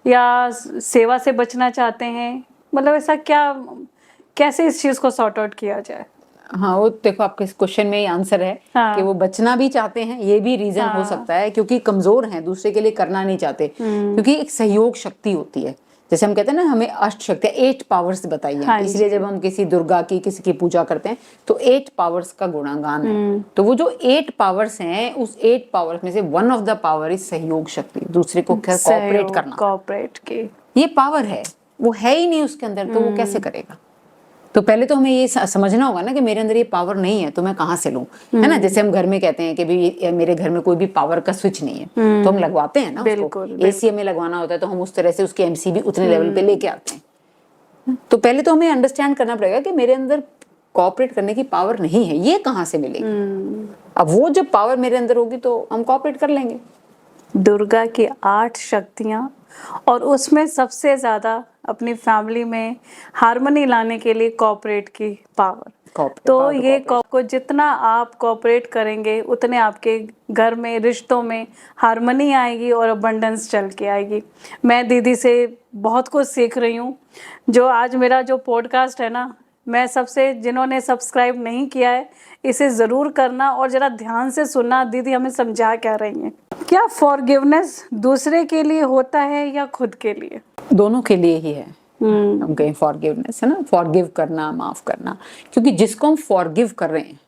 या सेवा से बचना चाहते हैं। मतलब ऐसा क्या, कैसे इस चीज़ को सॉर्ट आउट किया जाए? हाँ, वो देखो आपके इस क्वेश्चन में ही आंसर है हाँ। कि वो बचना भी चाहते हैं, ये भी रीजन हो सकता है क्योंकि कमजोर हैं, दूसरे के लिए करना नहीं चाहते। क्योंकि एक सहयोग शक्ति होती है, जैसे हम कहते हैं ना हमें अष्ट शक्तियाँ 8 पावर्स बताई हैं। हाँ इसलिए जब हम किसी दुर्गा की किसी की पूजा करते हैं तो 8 पावर्स का गुणगान है। तो वो जो 8 पावर्स हैं, उस 8 पावर्स में से one of the power is सहयोग शक्ति, दूसरे को कोऑपरेट करना। कोऑपरेट की ये पावर है, वो है ही नहीं उसके अंदर, तो वो कैसे करेगा? तो पहले तो हमें ये समझना होगा ना कि मेरे अंदर ये पावर नहीं है, तो मैं कहाँ से लूं, है ना। जैसे हम घर में कहते हैं कि भाई मेरे घर में कोई भी पावर का स्विच नहीं है, तो हम लगवाते हैं ना उसको। एसी में लगवाना होता है तो हम उस तरह से उसकी एमसी भी उतने लेवल पे लेके आते हैं। तो पहले तो हमें अंडरस्टैंड करना पड़ेगा कि मेरे अंदर कोऑपरेट करने की पावर नहीं है, ये कहाँ से मिलेगी। अब वो जब पावर मेरे अंदर होगी तो हम कोऑपरेट कर लेंगे। दुर्गा की 8 शक्तियाँ, और उसमें सबसे ज़्यादा अपनी फैमिली में हार्मनी लाने के लिए कोऑपरेट की पावर। तो ये को जितना आप कोऑपरेट करेंगे उतने आपके घर में, रिश्तों में हार्मनी आएगी और अबंडेंस चल के आएगी। मैं दीदी से बहुत कुछ सीख रही हूँ। जो आज मेरा जो पॉडकास्ट है ना, मैं सबसे, जिन्होंने सब्सक्राइब नहीं किया है इसे ज़रूर करना और ज़रा ध्यान से सुनना दीदी हमें समझा क्या रही हैं। क्या फॉरगिवनेस दूसरे के लिए होता है या खुद के लिए? दोनों के लिए ही है। हम कहें फॉरगिवनेस है ना, फॉरगिव करना, माफ करना। क्योंकि जिसको हम फॉरगिव कर रहे हैं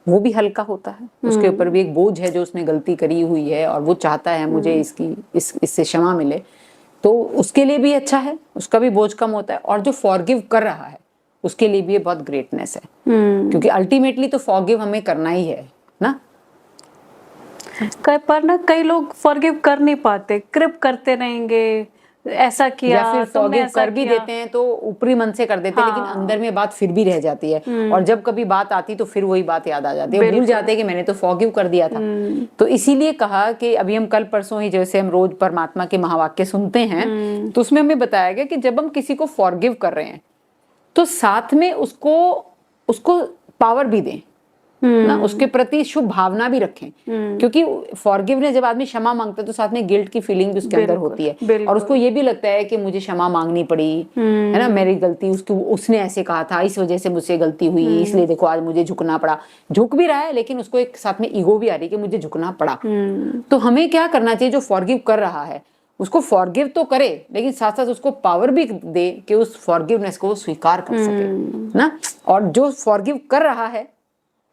वो भी हल्का होता है, उसके ऊपर भी एक बोझ है जो उसने गलती करी हुई है और वो चाहता है मुझे इससे क्षमा मिले, तो उसके लिए भी अच्छा है, उसका भी बोझ कम होता है। और जो फॉरगिव कर रहा है उसके लिए भी ये बहुत ग्रेटनेस है। क्योंकि अल्टीमेटली तो फॉरगिव हमें करना ही है ना। पर ना कई लोग फॉरगिव कर नहीं पाते, क्रिप करते रहेंगे, ऐसा किया या फिर फॉरगिव कर भी देते हैं तो ऊपरी मन से कर देते हैं, लेकिन अंदर में बात फिर भी रह जाती है। और जब कभी बात आती तो फिर वही बात याद आ जाती है, भूल जाते हैं कि मैंने तो फॉरगिव कर दिया था। तो इसीलिए कहा कि अभी हम कल परसों ही, जैसे हम रोज परमात्मा के महावाक्य सुनते हैं, तो उसमें हमें बताया गया कि जब हम किसी को फॉरगिव कर रहे हैं तो साथ में उसको पावर भी दें ना, उसके प्रति शुभ भावना भी रखें। क्योंकि फॉरगिवनेस, जब आदमी क्षमा मांगता है तो साथ में गिल्ट की फीलिंग भी उसके अंदर होती है और उसको ये भी लगता है कि मुझे क्षमा मांगनी पड़ी, है ना, मेरी गलती, उसने ऐसे कहा था, इस वजह से मुझसे गलती हुई, इसलिए देखो आज मुझे झुकना पड़ा। झुक भी रहा है लेकिन उसको एक साथ में ईगो भी आ रही है कि मुझे झुकना पड़ा। तो हमें क्या करना चाहिए, जो फॉरगिव कर रहा है उसको फॉरगिव तो करे, लेकिन साथ साथ उसको पावर भी दे कि उस फॉरगिवनेस को स्वीकार कर सके ना। और जो फॉरगिव कर रहा है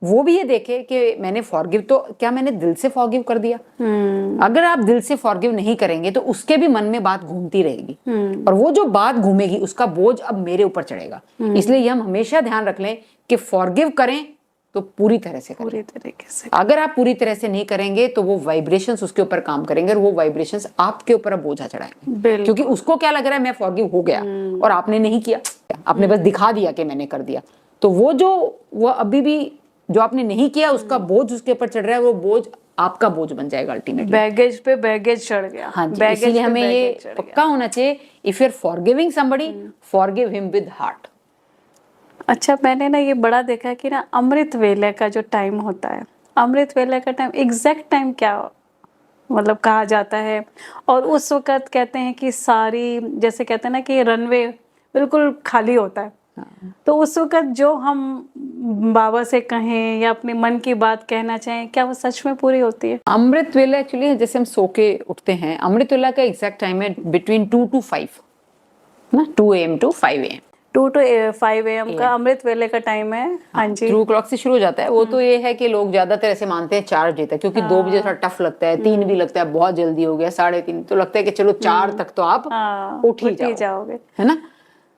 वो भी ये देखे कि मैंने फॉरगिव, तो क्या मैंने दिल से फॉरगिव कर दिया। अगर आप दिल से फॉरगिव नहीं करेंगे तो उसके भी मन में बात घूमती रहेगी और वो जो बात घूमेगी उसका बोझ अब मेरे ऊपर चढ़ेगा। इसलिए हम हमेशा ध्यान रख लें कि फॉरगिव करें तो पूरी तरह से करें। पूरी तरीके से। अगर आप पूरी तरह से नहीं करेंगे तो वो वाइब्रेशंस उसके ऊपर काम करेंगे और वो वाइब्रेशंस आपके ऊपर बोझा चढ़ाएंगे, क्योंकि उसको क्या लग रहा है मैं फॉरगिव हो गया और आपने नहीं किया, आपने बस दिखा दिया कि मैंने कर दिया। तो वो अभी भी जो आपने नहीं किया उसका बोझ उसके ऊपर चढ़ रहा है, वो बोझ आपका बोझ बन जाएगा अल्टीमेटली। बैगेज पे बैगेज चढ़ गया। हाँ जी, इसलिए हमें ये पक्का होना चाहिए, if you are forgiving somebody, forgive him with heart. अच्छा, मैंने ना ये बड़ा देखा कि ना अमृत वेले का जो टाइम होता है, अमृत वेले का टाइम, एग्जैक्ट टाइम क्या मतलब कहा जाता है, और उस वक्त कहते हैं कि सारी, जैसे कहते हैं ना कि रनवे बिल्कुल खाली होता है। तो उस वक्त जो हम बाबा से कहें या अपने मन की बात कहना चाहें, क्या वो सच में पूरी होती है? अमृत वेला एक्चुअली जैसे हम सो के उठते हैं, अमृत वेला का एग्जैक्ट टाइम है बिटवीन 2 to 5 ना, 2 AM to 5 AM। 2 to 5 AM का अमृत वेले का टाइम है। हाँ जी, 2 o'clock से शुरू हो जाता है। वो तो ये है कि लोग ज्यादातर ऐसे मानते हैं 4 बजे तक, क्योंकि 2 बजे थोड़ा टफ लगता है, 3 भी लगता है बहुत जल्दी हो गया, 3:30 तो लगता है कि चलो 4 तक तो आप उठ ही जाओगे, है ना।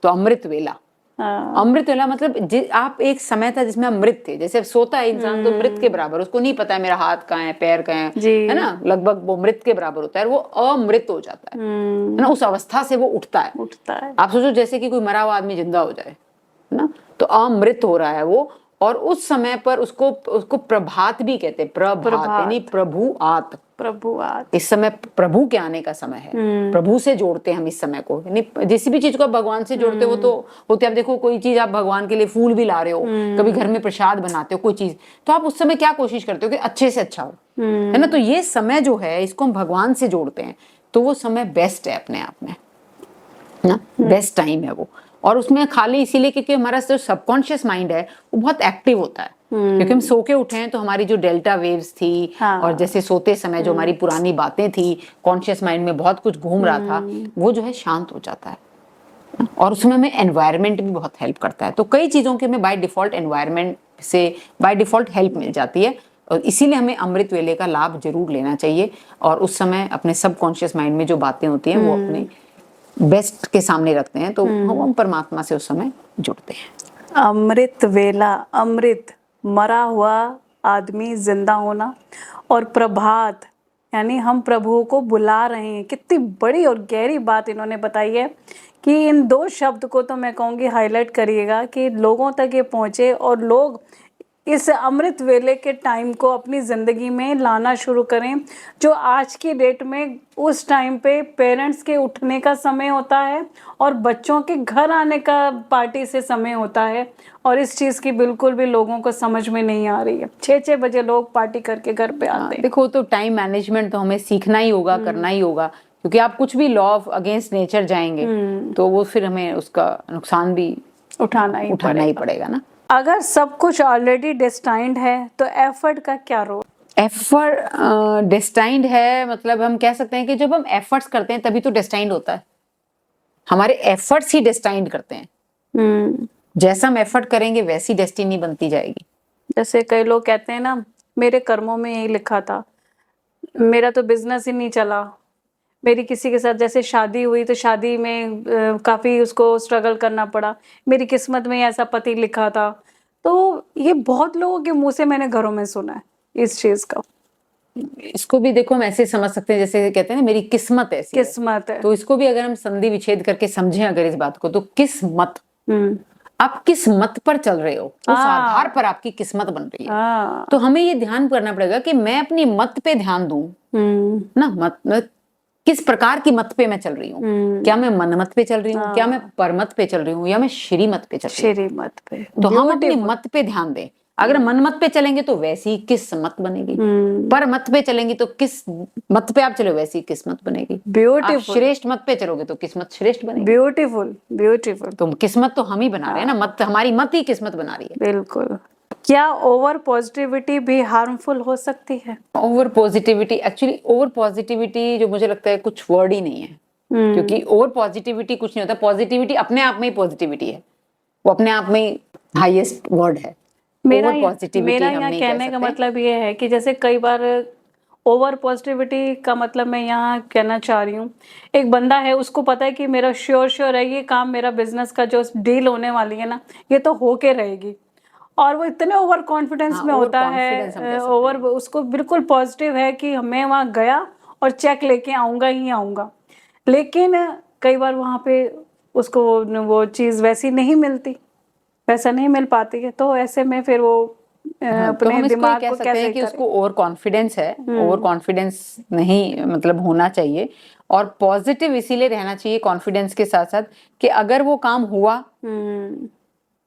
तो अमृत वेला, अमृत वेला मतलब आप एक समय था जिसमें अमृत थे। जैसे सोता है इंसान तो मृत के बराबर, उसको नहीं पता है मेरा हाथ कहाँ है, पैर कहाँ है ना, लगभग वो मृत के बराबर होता है, वो अमृत हो जाता है ना। उस अवस्था से वो उठता है। आप सोचो जैसे कि कोई मरा हुआ आदमी जिंदा हो जाए, है ना, तो अमृत हो रहा है वो। और उस समय पर उसको प्रभात भी कहते हैं, प्रभात यानी प्रभु आत, प्रभु इस समय प्रभु के आने का समय है। प्रभु से जोड़ते हैं हम इस समय को, यानी जिस भी चीज को आप भगवान से जोड़ते हो तो होते, आप देखो कोई चीज आप भगवान के लिए फूल भी ला रहे हो, कभी घर में प्रसाद बनाते हो कोई चीज, तो आप उस समय क्या कोशिश करते हो कि अच्छे से अच्छा हो, है ना। तो ये समय जो है इसको हम भगवान से जोड़ते हैं, तो वो समय बेस्ट है अपने आप में ना, बेस्ट टाइम है वो। और उसमें खाली इसीलिए क्योंकि हमारा जो सबकॉन्शियस माइंड है वो बहुत एक्टिव होता है, क्योंकि हम सो के उठे हैं तो हमारी जो डेल्टा वेव्स थी, और जैसे सोते समय जो हमारी पुरानी बातें थी, कॉन्शियस माइंड में बहुत कुछ घूम रहा था, वो जो है शांत हो जाता है। और उसमें हमें एनवायरनमेंट भी बहुत हेल्प करता है। तो कई चीजों के हमें बाय डिफॉल्ट एनवायरनमेंट से बाय डिफॉल्ट हेल्प मिल जाती है, और इसीलिए हमें अमृत वेले का लाभ जरूर लेना चाहिए। और उस समय अपने सबकॉन्शियस माइंड में जो बातें होती हैं वो अपने बेस्ट के सामने रखते हैं, तो हम परमात्मा से उस समय जुड़ते हैं। अमृत वेला, अमृत मरा हुआ आदमी जिंदा होना, और प्रभात यानी हम प्रभु को बुला रहे हैं। कितनी बड़ी और गहरी बात इन्होंने बताई है कि इन दो शब्द को तो मैं कहूँगी हाईलाइट करिएगा कि लोगों तक ये पहुँचे और लोग इस अमृत वेले के टाइम को अपनी ज़िंदगी में लाना शुरू करें, जो आज की डेट में उस टाइम पे पेरेंट्स के उठने का समय होता है और बच्चों के घर आने का पार्टी से समय होता है, और इस चीज़ की बिल्कुल भी लोगों को समझ में नहीं आ रही है। 6-6 बजे लोग पार्टी करके घर पे आते हैं। देखो, तो टाइम मैनेजमेंट तो हमें सीखना ही होगा, करना ही होगा, क्योंकि आप कुछ भी लॉ ऑफ अगेंस्ट नेचर जाएंगे तो वो फिर हमें उसका नुकसान भी उठाना ही पड़ेगा ना। अगर सब कुछ ऑलरेडी डेस्टाइंड है तो एफर्ट का क्या रोल? एफर्ट डेस्टाइंड है, मतलब हम कह सकते हैं कि जब हम एफर्ट्स करते हैं तभी तो डेस्टाइंड होता है। हमारे एफर्ट्स ही डेस्टाइंड करते हैं। जैसा हम एफर्ट करेंगे वैसी डेस्टिनी बनती जाएगी। जैसे कई लोग कहते हैं ना, मेरे कर्मों में यही लिखा था, मेरा तो बिजनेस ही नहीं चला, मेरी किसी के साथ जैसे शादी हुई तो शादी में काफ़ी उसको स्ट्रगल करना पड़ा, मेरी किस्मत में ऐसा पति लिखा था। तो ये बहुत लोगों के मुंह से मैंने घरों में सुना है इस चीज़ का। इसको भी देखो हम ऐसे समझ सकते हैं, जैसे कहते हैं ना मेरी किस्मत ऐसी किस्मत है। तो इसको भी अगर हम संधि विच्छेद करके समझें अगर इस बात को, तो किस्मत, आप किस मत पर चल रहे हो उस आधार पर आपकी किस्मत बन रही है। तो हमें ये ध्यान करना पड़ेगा कि मैं अपनी मत पे ध्यान दूं ना, मत किस प्रकार की मत पे मैं चल रही हूँ। क्या मैं मन मत पे चल रही हूँ, क्या मैं परमत पे चल रही हूँ, या मैं श्री मत पे चल रही हूँ। श्री मत पे तो हम अपने मत पे ध्यान दें। अगर मन मत पे चलेंगे तो वैसी किस्मत बनेगी, पर मत पे चलेंगी तो किस मत पे आप चलो वैसी किस्मत बनेगी। ब्यूटीफुल। आप श्रेष्ठ मत पे चलोगे तो किस्मत श्रेष्ठ बनेगी। Beautiful, beautiful. तो किस्मत तो हम ही बना रहे हैं ना, मत हमारी मत ही किस्मत बना रही है। बिल्कुल। क्या ओवर पॉजिटिविटी भी हार्मफुल हो सकती है? Over positivity, actually over positivity जो मुझे लगता है कुछ वर्ड ही नहीं है, क्योंकि ओवर पॉजिटिविटी कुछ नहीं होता। पॉजिटिविटी अपने आप में ही पॉजिटिविटी है, वो अपने आप में ही हाईएस्ट वर्ड है। मेरा यहाँ कहने का मतलब ये है कि जैसे कई बार ओवर पॉजिटिविटी का मतलब मैं यहाँ कहना चाह रही हूँ, एक बंदा है उसको पता है कि मेरा श्योर है ये काम, मेरा बिजनेस का जो डील होने वाली है ना ये तो होके रहेगी, और वो इतने ओवर कॉन्फिडेंस में होता है, ओवर उसको बिल्कुल पॉजिटिव है कि मैं वहाँ गया और चेक लेके आऊँगा ही आऊँगा, लेकिन कई बार वहाँ पे उसको वो चीज़ वैसी नहीं मिलती, वैसा नहीं मिल पाती है। तो ऐसे में फिर वो अपने तो दिमाग कह को सकते हैं कैसे कि उसको ओवर कॉन्फिडेंस है। ओवर कॉन्फिडेंस नहीं मतलब होना चाहिए, और पॉजिटिव इसीलिए रहना चाहिए कॉन्फिडेंस के साथ साथ कि अगर वो काम हुआ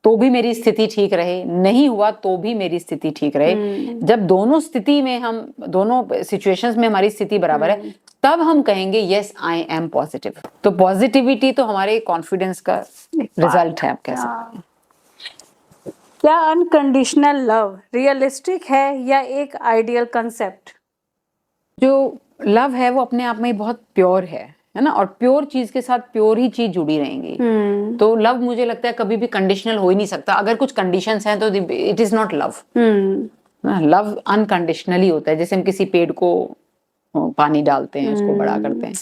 तो भी मेरी स्थिति ठीक रहे, नहीं हुआ तो भी मेरी स्थिति ठीक रहे। जब दोनों स्थिति में हम दोनों सिचुएशंस में हमारी स्थिति बराबर है तब हम कहेंगे यस आई एम पॉजिटिव। तो पॉजिटिविटी तो हमारे कॉन्फिडेंस का रिजल्ट है, आप कह सकते हैं। क्या अनकंडीशनल लव रियलिस्टिक है या एक आइडियल कंसेप्ट? जो लव है वो अपने आप में बहुत प्योर है ना, और प्योर चीज के साथ प्योर ही चीज जुड़ी रहेंगी। तो लव मुझे लगता है कभी भी कंडीशनल हो ही नहीं सकता। अगर कुछ कंडीशंस हैं तो it is not love. Love unconditionally होता है। जैसे हम किसी पेड़ को पानी डालते हैं, उसको बड़ा करते हैं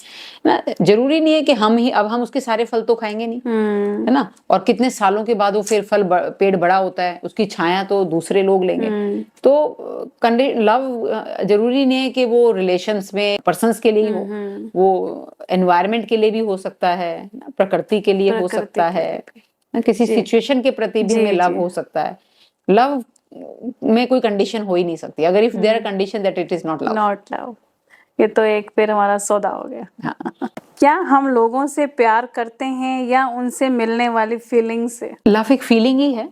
ना, जरूरी नहीं है कि हम उसके सारे फल तो खाएंगे नहीं, है ना। और कितने सालों के बाद वो फिर पेड़ बड़ा होता है, उसकी छाया तो दूसरे लोग लेंगे। तो लव जरूरी नहीं है कि वो रिलेशंस में पर्सन्स के लिए हो, वो एनवायरनमेंट के लिए भी हो सकता है, प्रकृति के लिए हो सकता है, किसी सिचुएशन के प्रति भी हमें लव हो सकता है। लव में कोई कंडीशन हो ही नहीं सकती। अगर if there condition that it is not love. ये तो एक फिर हमारा सौदा हो गया। हाँ। क्या हम लोगों से प्यार करते हैं या उनसे मिलने वाली फीलिंग से? लव एक फीलिंग ही है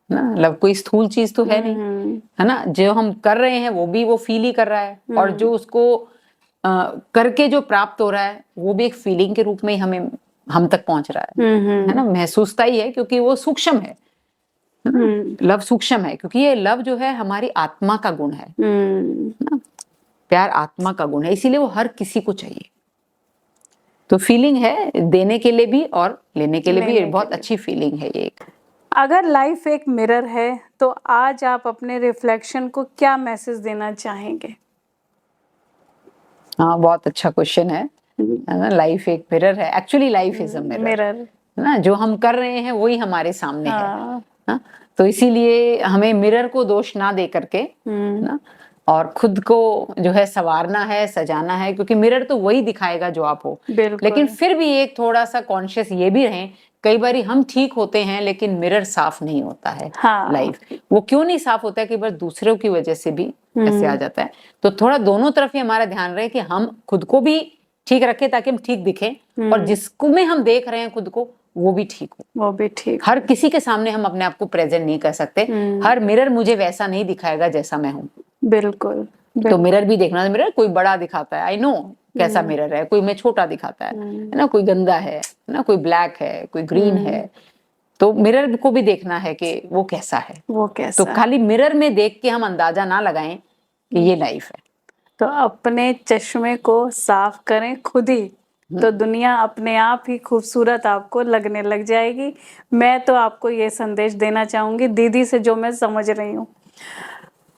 ना, लव कोई स्थूल चीज तो है नहीं, है ना। जो हम कर रहे हैं वो भी वो फील ही कर रहा है, और जो उसको करके जो प्राप्त हो रहा है वो भी एक फीलिंग के रूप में ही हमें हम तक पहुंच रहा है ना। महसूसता ही है क्योंकि वो सूक्ष्म है ना? लव सूक्ष्म है क्योंकि ये लव जो है हमारी आत्मा का गुण है ना। प्यार आत्मा का गुण है, इसीलिए वो हर किसी को चाहिए। तो फीलिंग है देने के लिए भी और लेने के लिए भी, बहुत अच्छी फीलिंग है ये एक। अगर लाइफ एक मिरर है तो आज आप अपने रिफ्लेक्शन को क्या मैसेज देना चाहेंगे? हाँ, बहुत अच्छा क्वेश्चन है ना। लाइफ एक मिरर है, actually life is a mirror ना। जो हम कर रहे हैं वही हमारे सामने है ना। तो इसीलिए हमें मिरर को दोष ना दे करके ना, और खुद को जो है संवारना है, सजाना है, क्योंकि मिरर तो वही दिखाएगा जो आप हो। लेकिन फिर भी एक थोड़ा सा कॉन्शियस ये भी रहें, कई बार हम ठीक होते हैं लेकिन मिरर साफ नहीं होता है। लाइफ वो क्यों नहीं साफ होता है, कई बार दूसरों की वजह से भी ऐसे आ जाता है। तो थोड़ा दोनों तरफ ही हमारा ध्यान रहे कि हम खुद को भी ठीक रखें ताकि हम ठीक दिखें, और जिसको में हम देख रहे हैं खुद को वो भी ठीक हो, वो भी ठीक। हर किसी के सामने हम अपने आप को प्रेजेंट नहीं कर सकते। हर मिरर मुझे वैसा नहीं दिखाएगा जैसा मैं हूँ। बिल्कुल। तो मिरर भी देखना, मिरर कोई बड़ा दिखाता है, आई नो कैसा मिरर है, कोई मैं छोटा दिखाता है ना, कोई गंदा है ना, कोई ब्लैक है, कोई ग्रीन है। तो मिरर को भी देखना है कि वो कैसा है, वो कैसा। तो खाली मिरर में देख के हम अंदाजा ना लगाएं कि ये लाइफ है। तो अपने चश्मे को साफ करें खुद ही, तो दुनिया अपने आप ही खूबसूरत आपको लगने लग जाएगी। मैं तो आपको ये संदेश देना चाहूंगी दीदी से, जो मैं समझ रही हूँ।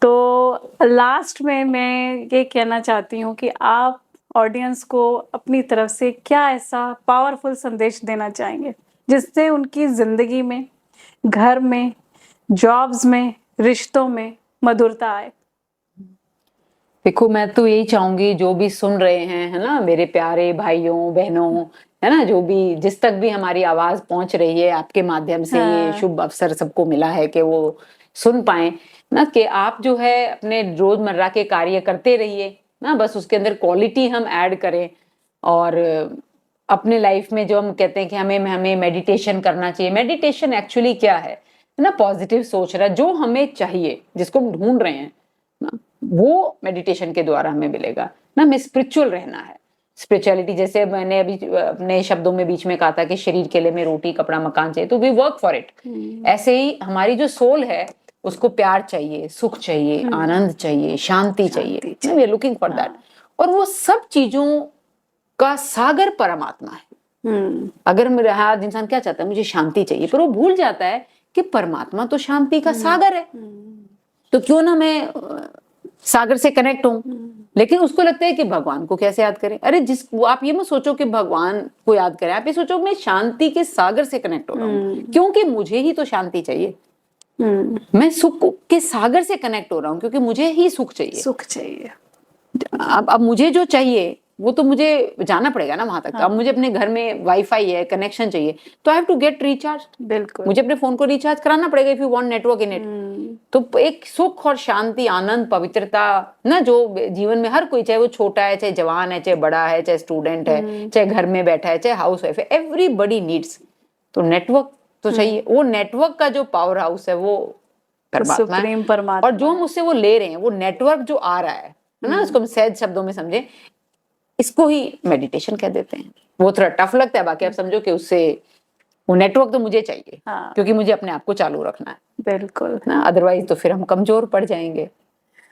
तो लास्ट में मैं ये कहना चाहती हूँ कि आप ऑडियंस को अपनी तरफ से क्या ऐसा पावरफुल संदेश देना चाहेंगे जिससे उनकी जिंदगी में, घर में, जॉब्स में, रिश्तों में मधुरता आए? देखो, मैं तो यही चाहूंगी जो भी सुन रहे हैं, है ना, मेरे प्यारे भाइयों बहनों, है ना, जो भी जिस तक भी हमारी आवाज पहुंच रही है आपके माध्यम से, ये शुभ अवसर सबको मिला है कि वो सुन पाए ना, कि आप जो है अपने रोजमर्रा के कार्य करते रहिए ना, बस उसके अंदर क्वालिटी हम ऐड करें। और अपने लाइफ में जो हम कहते हैं कि हमें मेडिटेशन करना चाहिए। मेडिटेशन एक्चुअली क्या है ना, पॉजिटिव सोच रहा, जो हमें चाहिए, जिसको हम ढूंढ रहे हैं ना, वो मेडिटेशन के द्वारा हमें मिलेगा ना। हमें स्पिरिचुअल रहना है। स्पिरिचुअलिटी, जैसे मैंने अभी अपने शब्दों में बीच में कहा था कि शरीर के लिए में रोटी कपड़ा मकान चाहिए, तो वी वर्क फॉर इट। ऐसे ही हमारी जो सोल है उसको प्यार चाहिए, सुख चाहिए, आनंद चाहिए, शांति चाहिए। We are looking for that. और वो सब चीजों का सागर परमात्मा है। अगर मेरा आज इंसान क्या चाहता है, मुझे शांति चाहिए, पर वो भूल जाता है कि परमात्मा तो शांति का सागर है। तो क्यों ना मैं सागर से कनेक्ट हूं, लेकिन उसको लगता है कि भगवान को कैसे याद करें। अरे आप ये मत सोचो कि भगवान को याद करें, आप ये सोचो मैं शांति के सागर से कनेक्ट हो रहा हूं, क्योंकि मुझे ही तो शांति चाहिए। मैं सुख के सागर से कनेक्ट हो रहा हूं क्योंकि मुझे ही सुख चाहिए। सुख चाहिए। अब मुझे जो चाहिए वो तो मुझे जाना पड़ेगा ना वहां तक। अब मुझे अपने घर में वाईफाई है, कनेक्शन चाहिए, तो I have to get recharge. बिल्कुल, मुझे अपने फोन को रिचार्ज कराना पड़ेगा if you want network in it. तो एक सुख और शांति, आनंद, पवित्रता ना, जो जीवन में हर कोई, चाहे वो छोटा है, चाहे जवान है, चाहे बड़ा है, चाहे स्टूडेंट है, चाहे घर में बैठा है, चाहे हाउस वाइफ है, एवरीबडी नीड्स। तो नेटवर्क तो चाहिए। वो नेटवर्क का जो पावर हाउस है वो परमात्मा है। और जो हम उससे वो ले रहे हैं, वो नेटवर्क जो आ रहा है ना, उसको हम सहज शब्दों में समझे, इसको ही मेडिटेशन कह देते हैं। वो थोड़ा टफ लगता है, बाकी आप समझो कि उससे वो नेटवर्क तो मुझे चाहिए, क्योंकि मुझे अपने आप को चालू रखना है। बिल्कुल ना, अदरवाइज तो फिर हम कमजोर पड़ जाएंगे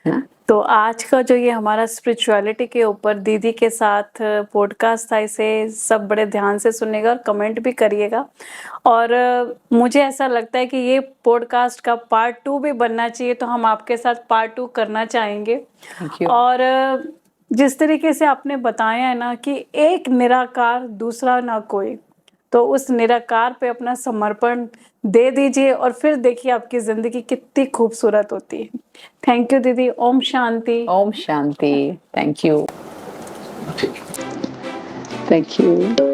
ना। तो आज का जो ये हमारा स्पिरिचुअलिटी के ऊपर दीदी के साथ पॉडकास्ट था, इसे सब बड़े ध्यान से सुनेगा और कमेंट भी करिएगा। और मुझे ऐसा लगता है कि ये पॉडकास्ट का पार्ट 2 भी बनना चाहिए, तो हम आपके साथ पार्ट 2 करना चाहेंगे। और जिस तरीके से आपने बताया है ना कि एक निराकार दूसरा ना कोई, तो उस निराकार पे अपना समर्पण दे दीजिए और फिर देखिए आपकी जिंदगी कितनी खूबसूरत होती है। थैंक यू दीदी। ओम शांति। ओम शांति। Thank you. Thank you.